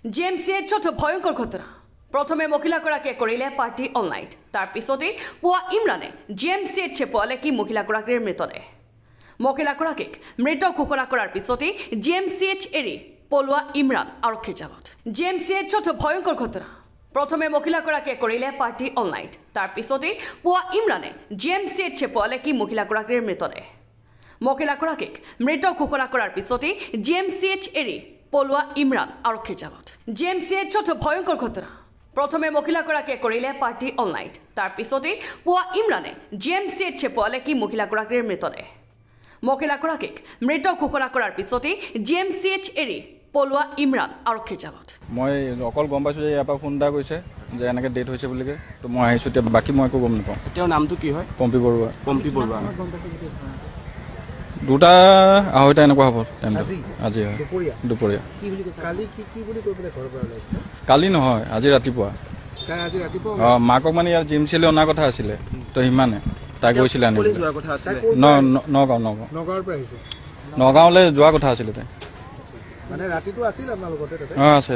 জিএমচিএইচত ভয়ঙ্কৰ ঘটনা প্ৰথমে মহিলাগৰাকীয়ে কৰিলে পাৰ্টি অল নাইট তাৰ পিছতে পুৱা ইমৰানে জিএমচিএইচে পোৱালে কি মহিলাগৰাকীৰ মৃতদেহ মহিলাগৰাকীক মৃত ঘোষণা কৰাৰ পিছতে জিএমচিএইচ এৰি পলোৱা ইমৰান আৰক্ষীৰ জালত জিএমচিএইচত ভয়ঙ্কৰ ঘটনা প্ৰথমে মহিলাগৰাকীয়ে কৰিলে পাৰ্টি অল নাইট তাৰ পিছতে পুৱা ইমৰানে জিএমচিএইচে পোৱালে কি মহিলাগৰাকীৰ মৃতদেহ মহিলাগৰাকীক মৃত ঘোষণা কৰাৰ পিছতে জিএমচিএইচ এৰি পলোৱা ইমৰান আৰক্ষীৰ জালত জিএমচিএইচত ভয়ঙ্কৰ ঘটনা প্ৰথমে মহিলাগৰাকীয়ে কৰিলে পাৰ্টি অল নাইট তাৰ পিছতে পুৱা ইমৰানে জিএমচিএইচে পোৱালে কি মহিলাগৰাকীৰ মৃতদেহ মহিলাগৰাকীক মৃত ঘোষণা কৰাৰ পিছতে জিএমচিএইচ এৰি পলোৱা ইমৰান আৰক্ষীৰ জালত মই অকল গম পাইছোঁ যে ইয়াৰ পৰা ফোন এটা কৰিছে যে এনেকৈ ডেথ হৈছে বুলিকে তো মই আহিছোঁ এতিয়া বাকী মই একো গম নাপাওঁ তেওঁৰ নামটো কি হয় পম্পী বৰুৱা দুটা আঢ়ৈটা এনেকুৱা হ'ব আজি হয় দুপৰীয়া কালি নহয় আজি ৰাতিপুৱা মাকক মানে ইয়াৰ জিএমচিলৈ অনাৰ কথা আছিলে তো সিমানে তাই গৈছিলে আনিবলৈ নগাঁৱলৈ যোৱা কথা আছিলে তাই মানে ৰাতিটো আছিল আপোনালোকৰ অঁ আছে